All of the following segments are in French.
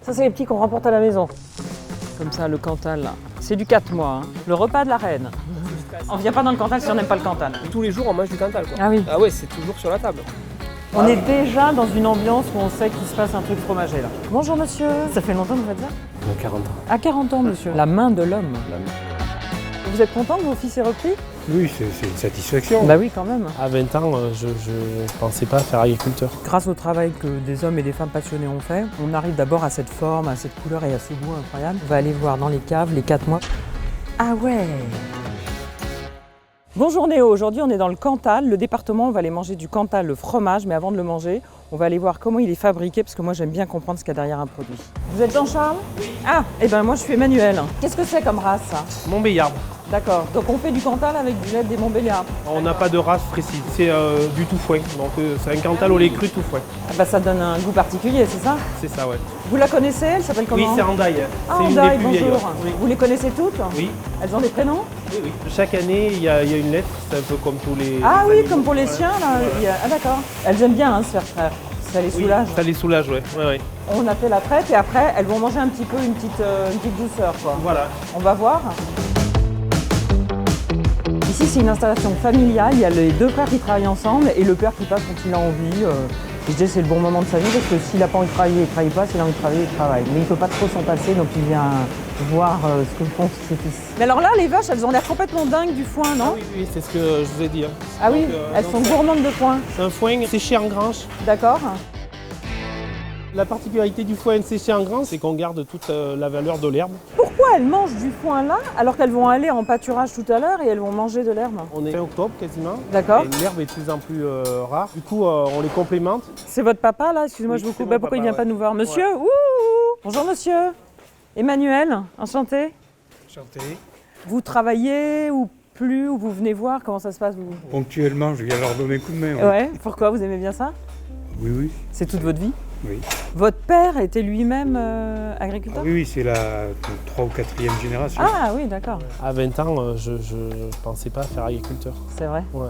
Ça, c'est les petits qu'on remporte à la maison. Comme ça, le Cantal, là. C'est du 4 mois. Hein. Le repas de la reine. On vient pas dans le Cantal si on n'aime pas le Cantal. Tous les jours, on mange du Cantal, quoi. Ah oui. Ah ouais, c'est toujours sur la table. On est déjà dans une ambiance où on sait qu'il se passe un truc fromager, là. Bonjour, monsieur. Ça fait longtemps que vous faites ça? 40 ans. À 40 ans, monsieur. La main de l'homme. Vous êtes content que vos fils aient repris? Oui, c'est une satisfaction. Bah oui, quand même. À 20 ans, je ne pensais pas faire agriculteur. Grâce au travail que des hommes et des femmes passionnés ont fait, on arrive d'abord à cette forme, à cette couleur et à ce goût incroyable. On va aller voir dans les caves les 4 mois. Ah ouais! Bonjour Néo, aujourd'hui on est dans le Cantal, le département, on va aller manger du Cantal, le fromage, mais avant de le manger, on va aller voir comment il est fabriqué, parce que moi j'aime bien comprendre ce qu'il y a derrière un produit. Vous êtes Jean-Charles? Oui. Ah, et ben moi je suis Emmanuel. Qu'est-ce que c'est comme race ça? Montbéliard. D'accord, donc on fait du Cantal avec du lait des Montbéliards. On n'a pas de race précise, c'est du tout foin. Donc c'est un Cantal au lait cru tout foin. Ah bah ça donne un goût particulier, c'est ça? C'est ça, ouais. Vous la connaissez? Elle s'appelle comment? Oui, c'est Andaille. Ah, C'est une Andaille, des plus vieilles. bonjour. Oui. Vous les connaissez toutes? Oui. Elles ont des prénoms? Oui, oui. Chaque année, il y a une lettre, c'est un peu comme tous les. Ah oui, animaux. comme pour les Ouais. chiens là. Ah d'accord. Elles aiment bien hein, se faire traire. Ça les Oui, soulage. ça les soulage, ouais. Ouais. On a fait la traite et après elles vont manger un petit peu une petite douceur quoi. Voilà. On va voir. Ici c'est une installation familiale, il y a les deux frères qui travaillent ensemble et le père qui passe quand il a envie. Je dis c'est le bon moment de sa vie parce que s'il n'a pas envie de travailler, il ne travaille pas, s'il a envie de travailler, il travaille. Mais il ne peut pas trop s'en passer donc il vient voir ce que font ses fils. Mais alors là les vaches elles ont l'air complètement dingues du foin, non? Oui, c'est ce que je vous ai dit. Hein. Ah oui, Donc, elles donc, sont gourmandes de foin. C'est un foin séché en grange. D'accord. La particularité du foin séché en grange, c'est qu'on garde toute la valeur de l'herbe. Pourquoi elles mangent du foin là alors qu'elles vont aller en pâturage tout à l'heure et elles vont manger de l'herbe? On est fin octobre quasiment. D'accord. Et l'herbe est de plus en plus rare. Du coup, on les complémente. C'est votre papa là? Excusez-moi, Oui, je vous c'est coupe. mon Pourquoi il papa, vient pas ouais. nous voir? Monsieur? Ouais. Ouh. Bonjour monsieur. Emmanuel, enchanté. Chanté. Vous travaillez ou plus ou vous venez voir? Comment ça se passe vous? Ponctuellement, je viens leur donner un coup de main. Ouais. Pourquoi? Vous aimez bien ça? Oui, oui. C'est toute votre vie? Oui. Votre père était lui-même agriculteur? Oui, oui, c'est la 3 ou 4e génération. Ah oui, d'accord. À 20 ans, je ne pensais pas faire agriculteur. C'est vrai. Ouais.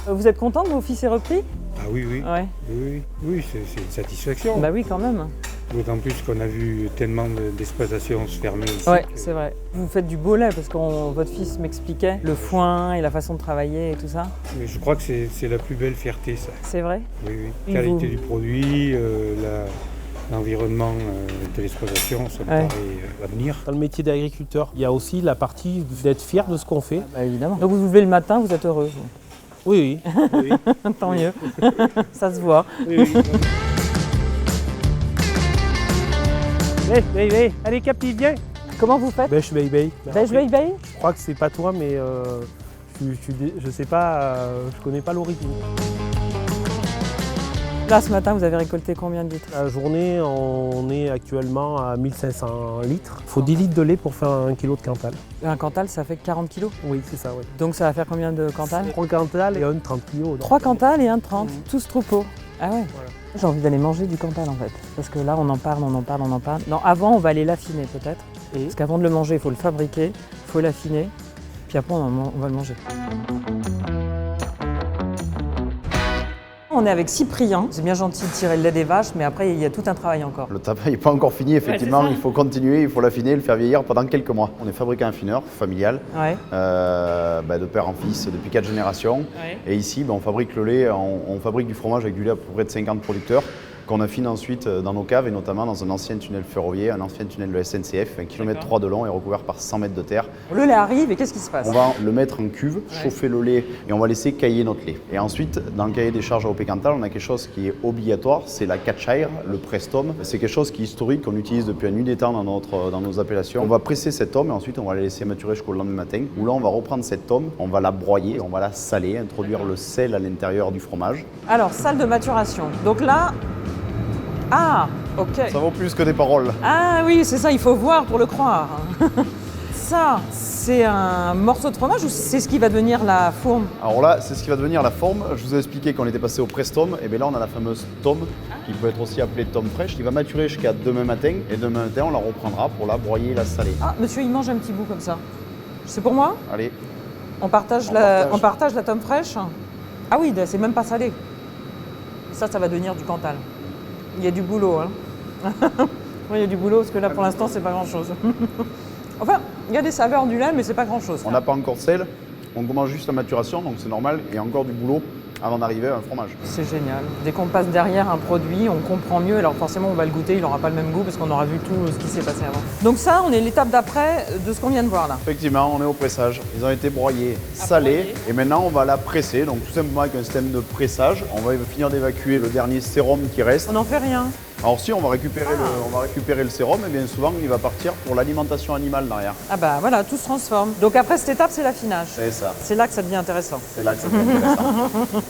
Vous êtes content que vos fils aient repris? Ah oui, oui. Ouais. Oui, oui, c'est une satisfaction. Bah oui, quand même. D'autant plus qu'on a vu tellement d'exploitations se fermer ici. Ouais, que- c'est vrai. Vous faites du beau lait parce que votre fils m'expliquait le foin et la façon de travailler et tout ça. Mais je crois que c'est la plus belle fierté, ça. C'est vrai? Oui, oui. Et Qualité vous du produit, l'environnement de l'exploitation, ça me Ouais. paraît l'avenir. Dans le métier d'agriculteur, il y a aussi la partie d'être fier de ce qu'on fait. Bah évidemment. Donc vous vous levez le matin, vous êtes heureux. vous. Oui, oui. Tant mieux. Ça se voit. Allez, Capi, viens. Comment vous faites? Bêche, veille. Beige veille? Je crois que c'est pas toi, mais je sais pas, je connais pas l'origine. Là, ce matin, vous avez récolté combien de litres? La journée, on est actuellement à 1500 litres. Il faut 10 litres de lait pour faire 1 kg de Cantal. Un Cantal, ça fait 40 kilos. Oui, c'est ça, oui. Donc ça va faire combien de Cantal? 3 Cantal et un 30 kg. 3 Cantal et un 30. Tout ce troupeau. Ah ouais. J'ai envie d'aller manger du Cantal en fait. Parce que là, on en parle. Non, avant, on va aller l'affiner peut-être. Parce qu'avant de le manger, il faut le fabriquer, il faut l'affiner. Puis après, on va le manger. On est avec Cyprien. C'est bien gentil de tirer le lait des vaches, mais après, il y a tout un travail encore. Le tabac n'est pas encore fini, effectivement. Ouais, c'est ça. Il faut continuer, il faut l'affiner, le faire vieillir pendant quelques mois. On est fabricant affineur familial, Ouais. de père en fils depuis 4 générations. Ouais. Et ici, on fabrique le lait, on fabrique du fromage avec du lait à peu près de 50 producteurs qu'on affine ensuite dans nos caves et notamment dans un ancien tunnel ferroviaire, un ancien tunnel de la SNCF, 1,3 km de long et recouvert par 100 mètres de terre. Le lait arrive et qu'est-ce qui se passe? On va le mettre en cuve, chauffer le lait et on va laisser cailler notre lait. Et ensuite, dans le cahier des charges AOP Cantal, on a quelque chose qui est obligatoire, c'est la catch-air, le press-tome. C'est quelque chose qui est historique, qu'on utilise depuis la nuit des temps dans nos appellations. On va presser cette tome et ensuite on va la laisser maturer jusqu'au lendemain matin, où là on va reprendre cette tome, on va la broyer, on va la saler, introduire le sel à l'intérieur du fromage. Alors, salle de maturation. Donc là... Ah, ok. Ça vaut plus que des paroles. Ah oui, c'est ça, il faut voir pour le croire. Ça, c'est un morceau de fromage ou c'est ce qui va devenir la fourme? Alors là, c'est ce qui va devenir la forme. Je vous ai expliqué qu'on était passé au press-tome, et bien là on a la fameuse tome, qui peut être aussi appelée tome fraîche, qui va maturer jusqu'à demain matin, et demain matin on la reprendra pour la broyer et la saler. Ah, monsieur, il mange un petit bout comme ça. C'est pour moi? Allez, On partage la tome fraîche? Ah oui, c'est même pas salé. Ça va devenir du Cantal. Il y a du boulot, hein. Oui, il y a du boulot parce que là pour l'instant c'est pas grand chose. Enfin, il y a des saveurs du lait mais c'est pas grand chose. On n'a pas encore de sel, on commence juste la maturation, donc c'est normal. Il y a encore du boulot avant d'arriver à un fromage. C'est génial. Dès qu'on passe derrière un produit, on comprend mieux. Alors forcément, on va le goûter, il n'aura pas le même goût parce qu'on aura vu tout ce qui s'est passé avant. Donc ça, on est l'étape d'après de ce qu'on vient de voir là. Effectivement, on est au pressage. Ils ont été broyés, salés, et maintenant on va la presser. Donc tout simplement avec un système de pressage, on va finir d'évacuer le dernier sérum qui reste. On n'en fait rien. Alors si on va récupérer le sérum, et bien souvent il va partir pour l'alimentation animale derrière. Ah bah voilà, tout se transforme. Donc après cette étape, c'est l'affinage. C'est ça. C'est là que ça devient intéressant. C'est là que ça devient intéressant.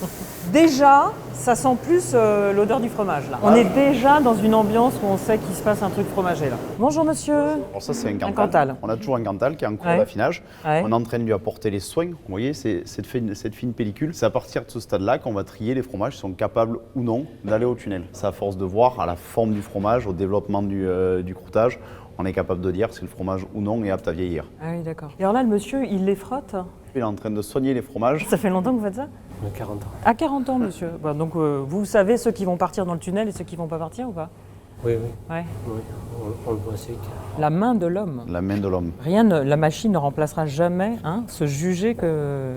Déjà, ça sent plus l'odeur du fromage là. On est déjà dans une ambiance où on sait qu'il se passe un truc fromager là. Bonjour monsieur. Alors ça c'est un Cantal. Cantal. On a toujours un Cantal qui est en cours Ouais. d'affinage. Ouais. On est en train de lui apporter les soins. Vous voyez, cette fine pellicule. C'est à partir de ce stade-là qu'on va trier les fromages qui sont capables ou non d'aller au tunnel. C'est à force de voir à la forme du fromage, au développement du croûtage, on est capable de dire si le fromage ou non est apte à vieillir. Ah oui, d'accord. Et alors là, le monsieur, il les frotte. Il est en train de soigner les fromages. Ça fait longtemps que vous faites ça? 40 ans. À 40 ans, monsieur. Bon, donc vous savez ceux qui vont partir dans le tunnel et ceux qui vont pas partir ou pas? Oui, oui. Ouais. Oui, on le voit sec. La main de l'homme. La main de l'homme. La machine ne remplacera jamais ce juger que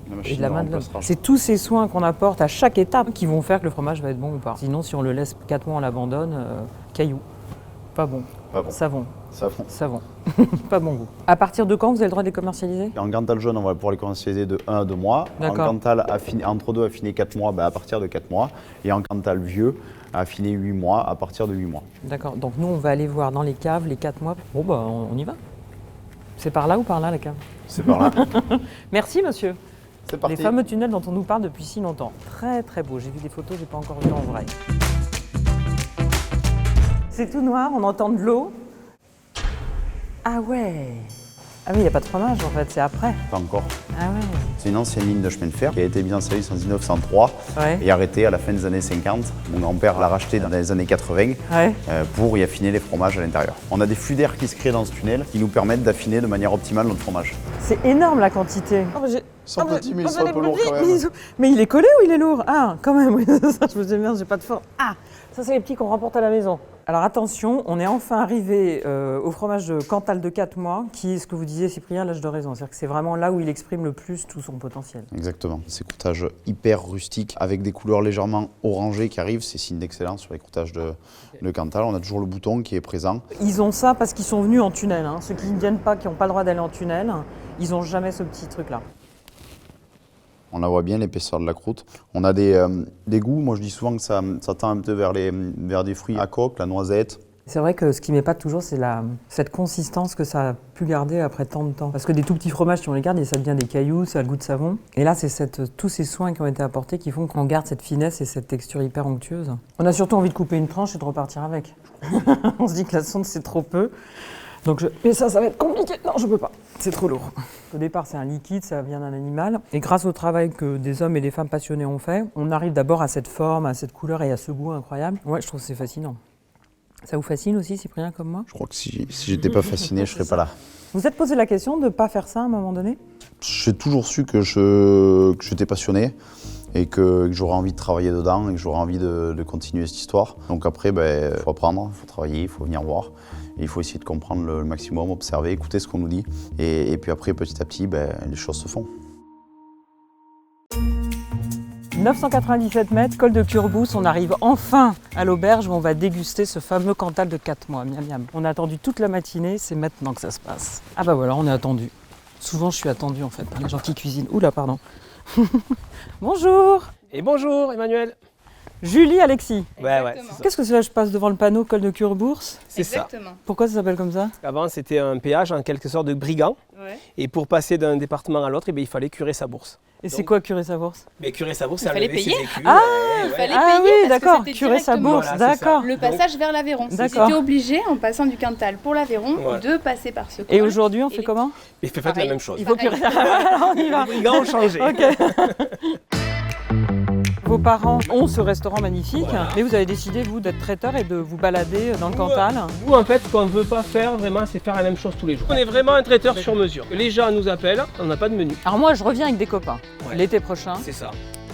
La et machine de la ne main de l'homme. remplacera. C'est tous ces soins qu'on apporte à chaque étape qui vont faire que le fromage va être bon ou pas. Sinon, si on le laisse 4 mois, on l'abandonne, caillou. Pas bon. Pas bon. Savon. Savon. Savon. Pas bon goût. À partir de quand vous avez le droit de les commercialiser? En Cantal jaune, on va pouvoir les commercialiser de 1 à 2 mois. En D'accord. Cantal entre 2 affiné 4 mois, à partir de 4 mois. Et en Cantal vieux, affiné 8 mois, à partir de 8 mois. D'accord. Donc nous, on va aller voir dans les caves les 4 mois. Bon, bah, on y va. C'est par là ou par là, la cave? C'est par là. Merci, monsieur. C'est parti. Les fameux tunnels dont on nous parle depuis si longtemps. Très, très beau. J'ai vu des photos, j'ai pas encore vu en vrai. C'est tout noir, on entend de l'eau. Ah ouais. Ah oui, il n'y a pas de fromage en fait, c'est après. Pas encore. Ah ouais. C'est une ancienne ligne de chemin de fer qui a été mise en service en 1903 Ouais. et arrêtée à la fin des années 50. Mon grand-père l'a rachetée dans les années 80 Ouais. pour y affiner les fromages à l'intérieur. On a des flux d'air qui se créent dans ce tunnel qui nous permettent d'affiner de manière optimale notre fromage. C'est énorme la quantité. Oh, Ils sont petits, mais ils sont un peu lourds quand même. Mais il est collé ou il est lourd? Ah, quand même, oui. Ça, je me dis, merde, j'ai pas de force. Ah, ça, c'est les petits qu'on remporte à la maison. Alors attention, on est enfin arrivé au fromage de Cantal de 4 mois, qui est ce que vous disiez, Cyprien, l'âge de raison. C'est-à-dire que c'est vraiment là où il exprime le plus tout son potentiel. Exactement. Ces croûtages hyper rustiques avec des couleurs légèrement orangées qui arrivent, c'est signe d'excellence sur les croûtages de Cantal. On a toujours le bouton qui est présent. Ils ont ça parce qu'ils sont venus en tunnel. Hein. Ceux qui ne viennent pas, qui n'ont pas le droit d'aller en tunnel, ils n'ont jamais ce petit truc-là. On la voit bien, l'épaisseur de la croûte. On a des goûts, moi je dis souvent que ça tend un peu vers des fruits à coque, la noisette. C'est vrai que ce qui m'épate toujours, c'est cette consistance que ça a pu garder après tant de temps. Parce que des tout petits fromages, si on les garde, ça devient des cailloux, ça a le goût de savon. Et là, c'est tous ces soins qui ont été apportés qui font qu'on garde cette finesse et cette texture hyper onctueuse. On a surtout envie de couper une tranche et de repartir avec. On se dit que la sonde, c'est trop peu. Donc mais ça va être compliqué. Non, je peux pas. C'est trop lourd. Au départ, c'est un liquide, ça vient d'un animal. Et grâce au travail que des hommes et des femmes passionnés ont fait, on arrive d'abord à cette forme, à cette couleur et à ce goût incroyable. Ouais, je trouve que c'est fascinant. Ça vous fascine aussi, Cyprien, comme moi? Je crois que si j'étais pas fasciné, je serais pas là. Vous êtes posé la question de ne pas faire ça à un moment donné? J'ai toujours su que j'étais passionné et que j'aurais envie de travailler dedans et que j'aurais envie de continuer cette histoire. Donc après, il faut apprendre, il faut travailler, il faut venir voir. Et il faut essayer de comprendre le maximum, observer, écouter ce qu'on nous dit. Et puis après, petit à petit, les choses se font. 997 mètres, col de Curbous, on arrive enfin à l'auberge où on va déguster ce fameux Cantal de 4 mois. Miam miam. On a attendu toute la matinée, c'est maintenant que ça se passe. Ah bah voilà, on est attendu. Souvent je suis attendu en fait par les gens qui cuisinent. Oula, pardon. Bonjour. Et bonjour Emmanuel. Julie, Alexis. Ouais, Qu'est-ce que c'est là? Je passe devant le panneau col de Curbourse. c'est ça. Exactement. Pourquoi ça s'appelle comme ça? Avant c'était un péage en quelque sorte de brigand. Ouais. Et pour passer d'un département à l'autre, il fallait curer sa bourse. Et c'est Donc- quoi curer sa bourse? Mais curer sa bourse, Il c'est fallait enlever ses payer. écus. Ah, Il fallait Ah payer oui, parce que d'accord, c'était curer sa directement bourse, Voilà, c'est ça. d'accord. Le passage vers l'Aveyron. Ils D'accord. étaient obligés, en passant du Cantal pour l'Aveyron, Ouais. de passer par ce col. Et aujourd'hui, on Et fait les- comment? Il fait la Pareil. même chose. Il faut Pareil. curer. On y va. Les brigands ont changé. Ok. Vos parents ont ce restaurant magnifique, Voilà. mais vous avez décidé, vous, d'être traiteur et de vous balader dans le Cantal. Nous, en fait, ce qu'on ne veut pas faire vraiment, c'est faire la même chose tous les jours. On est vraiment un traiteur sur mesure. Les gens nous appellent, on n'a pas de menu. Alors moi, je reviens avec des copains Ouais. l'été prochain. C'est ça.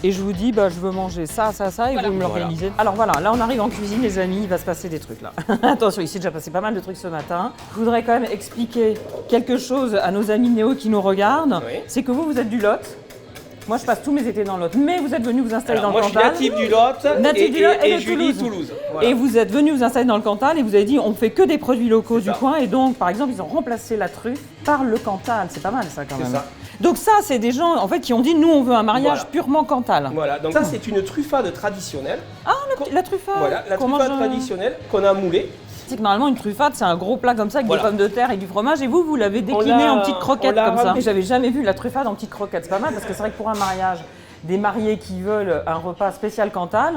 et je vous dis bah je veux manger ça, ça, ça et vous me l'organisez. Alors voilà, là on arrive en cuisine les amis, il va se passer des trucs là. Attention, il s'est déjà passé pas mal de trucs ce matin. Je voudrais quand même expliquer quelque chose à nos amis néo qui nous regardent. Oui. C'est que vous êtes du Lot. Moi, je passe tous mes étés dans le Lot, mais vous êtes venu vous installer dans le Cantal. Moi, je suis natif du Lot Natif du Lot et de Julie, Toulouse. Voilà. Et vous êtes venu vous installer dans le Cantal et vous avez dit on fait que des produits locaux du coin et donc par exemple ils ont remplacé la truffe par le Cantal. C'est pas mal ça quand même. ça. Donc ça c'est des gens en fait qui ont dit nous on veut un mariage purement Cantal. Voilà, donc ça c'est une truffade traditionnelle. Ah la truffade. Voilà, la truffade traditionnelle qu'on a moulée. C'est que normalement une truffade c'est un gros plat comme ça avec des pommes de terre et du fromage et vous l'avez décliné en petites croquettes comme ça. Et j'avais jamais vu la truffade en petites croquettes, c'est pas mal parce que c'est vrai que pour un mariage, des mariés qui veulent un repas spécial Cantal,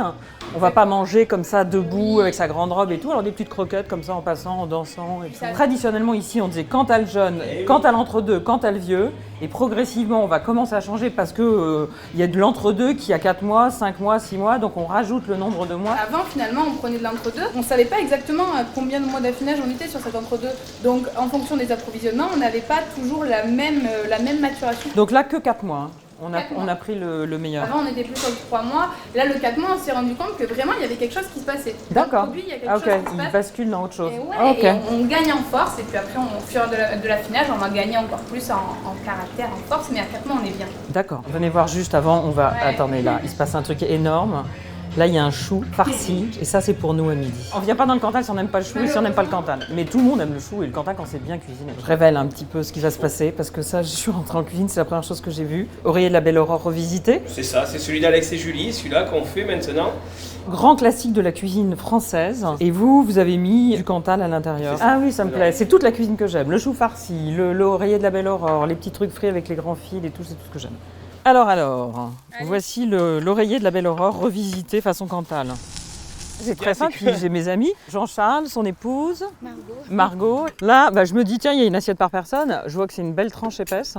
on va pas manger comme ça debout avec sa grande robe et tout, alors des petites croquettes comme ça en passant, en dansant et tout. Traditionnellement ici on disait Cantal jeune, Cantal entre-deux, Cantal vieux et progressivement on va commencer à changer parce que il y a de l'entre-deux qui a 4 mois, 5 mois, 6 mois, donc on rajoute le nombre de mois. Avant finalement on prenait de l'entre-deux, on savait pas exactement combien de mois d'affinage on était sur cet entre-deux. Donc en fonction des approvisionnements, on n'avait pas toujours la même maturation. Donc là que 4 mois. On a pris le meilleur. Avant, on était plus sur le 3 mois. Là, le 4 mois, on s'est rendu compte que vraiment, il y avait quelque chose qui se passait. D'accord. Dans le produit, il y a quelque chose qui se passe. Il bascule dans autre chose. Et on gagne en force. Et puis après, au fur et à mesure de l'affinage, on va gagner encore plus en caractère, en force. Mais à 4 mois, on est bien. D'accord. Venez voir juste avant. On va. Attendez, là, il se passe un truc énorme. Là, il y a un chou farci, et ça, c'est pour nous à midi. On vient pas dans le Cantal si on n'aime pas le chou et si on n'aime pas le Cantal. Mais tout le monde aime le chou et le Cantal quand c'est bien cuisiné. Je révèle un petit peu ce qui va se passer, parce que ça, je suis rentrée en cuisine, c'est la première chose que j'ai vue. Oreiller de la Belle Aurore revisité. C'est ça, c'est celui d'Alex et Julie, celui-là qu'on fait maintenant. Grand classique de la cuisine française. Et vous avez mis du Cantal à l'intérieur. Ah oui, ça me plaît. C'est toute la cuisine que j'aime. Le chou farci, l'oreiller de la Belle Aurore, les petits trucs frits avec les grands fils et tout, c'est tout ce que j'aime. Alors, voici l'oreiller de la Belle Aurore revisité façon Cantal. C'est très simple, j'ai mes amis, Jean-Charles, son épouse, Margot. Là, je me dis, tiens, il y a une assiette par personne, je vois que c'est une belle tranche épaisse.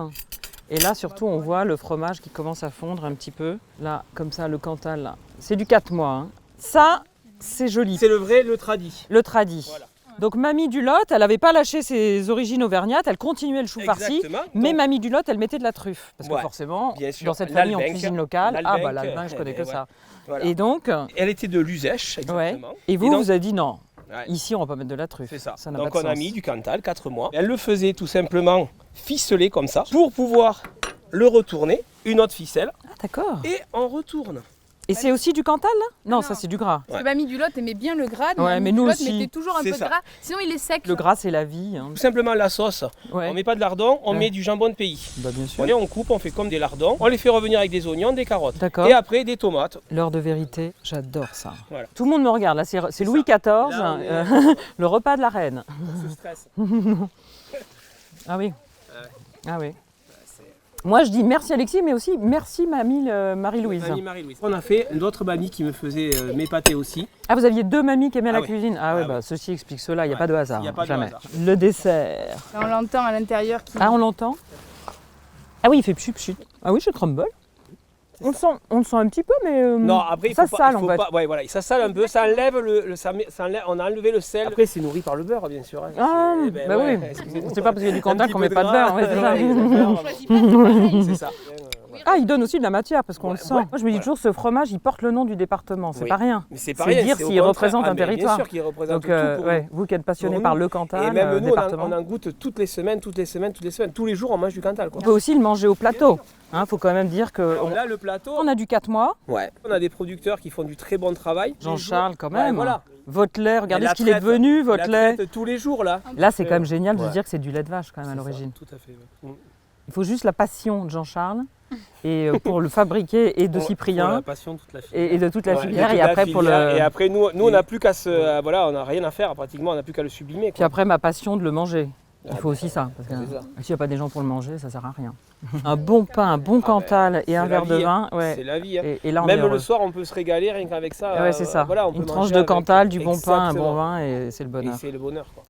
Et là, surtout, on voit le fromage qui commence à fondre un petit peu. Là, comme ça, le Cantal, là. C'est du 4 mois. Hein. Ça, c'est joli. C'est le vrai, le tradi. Le tradi. Voilà. Donc Mamie du Lot, elle n'avait pas lâché ses origines auvergnates, elle continuait le chou farci, mais Mamie du Lot, elle mettait de la truffe. Parce que forcément, dans cette famille en cuisine locale, l'albin, je connais que ça. Voilà. Et donc... Elle était de l'Uzèche, exactement. Ouais. Et vous, vous avez dit non, ici on ne va pas mettre de la truffe. C'est ça. Ça n'a donc pas de on sens. a mis du Cantal, 4 mois. Elle le faisait tout simplement ficeler comme ça, pour pouvoir le retourner, une autre ficelle, Ah d'accord. et on retourne. Et c'est aussi du Cantal là ? Non, ça c'est du gras. Parce que Mamie du Lot aimait bien le gras, mais nous Lot aussi. mettait toujours un peu de gras, sinon il est sec. Le gras c'est la vie. Hein. Tout simplement la sauce. On met pas de lardons, on met du jambon de pays. Bah bien sûr. On coupe, on fait comme des lardons, on les fait revenir avec des oignons, des carottes. D'accord. Et après des tomates. L'heure de vérité, j'adore ça. Voilà. Tout le monde me regarde, là c'est Louis XIV, Là, le repas de la reine. On se stresse. Ah oui. Ah oui. Moi je dis merci Alexis, mais aussi merci Mamie Marie-Louise. Mamie Marie-Louise. On a fait d'autres mamies qui me faisaient mes pâtés aussi. Ah vous aviez 2 mamies qui aimaient la oui. cuisine. Ah ouais, Ah oui. ceci explique cela, il n'y a pas de hasard. Il y a pas de jamais. hasard. Le dessert. Là, on l'entend à l'intérieur qui... Ah on l'entend? Ah oui, il fait pchut pchut. Ah oui, je crumble. On le sent un petit peu, mais Non, après, ça il faut sale pas, en fait. Ouais, voilà, ça sale un peu, ça enlève on a enlevé le sel. Après, c'est nourri par le beurre, bien sûr. Hein. Ah, C'est- oui. excusez-moi. C'est pas parce qu'il y a du Cantal Un qu'on petit met peu pas de beurre. gras, Ouais, c'est ça. c'est ça. Ah, il donne aussi de la matière parce qu'on le sent. ouais, Moi, je me dis toujours, ce fromage, il porte le nom du département. C'est Oui. pas rien. Mais c'est pas C'est rien. dire c'est au s'il contraire. représente un mais territoire. Bien sûr qu'il représente Donc, tout pour nous. vous qui êtes passionné Pour par nous. le Cantal, Et même le nous, département. on en goûte toutes les semaines. Tous les jours, on mange du Cantal. Quoi. On peut aussi le manger au plateau. Faut quand même dire que Alors là, le plateau, on a du 4 mois. ouais. On a des producteurs qui font du très bon travail. Jean-Charles, quand Ouais, même. voilà. Votre lait, regardez La ce qu'il est traite, devenu, la votre lait. traite tous les jours là. Là, c'est quand même génial de se Ouais. dire que c'est du lait de vache quand même à C'est ça, l'origine. Tout à fait. Ouais. Il faut juste la passion de Jean-Charles et pour le fabriquer et de Pour Cyprien la passion de toute la filière. et de toute la Ouais, filière de toute et la après pour filière. le Et après nous on n'a plus qu'à se voilà, on n'a rien à faire pratiquement, on n'a plus qu'à le sublimer. puis après ma passion de le manger. Il Ah, faut aussi ça parce que c'est ça. s'il n'y a pas des gens pour le manger, ça sert à rien. Un bon pain, un bon Cantal et un c'est verre la de vie, vin, C'est la vie. Hein. Et là on Même est heureux. le soir, on peut se régaler rien qu'avec ça. Ouais, c'est ça. Voilà, on peut Une tranche manger de avec. Cantal, du bon pain, un Exactement. bon vin et c'est le Et bonheur. c'est le bonheur. Quoi.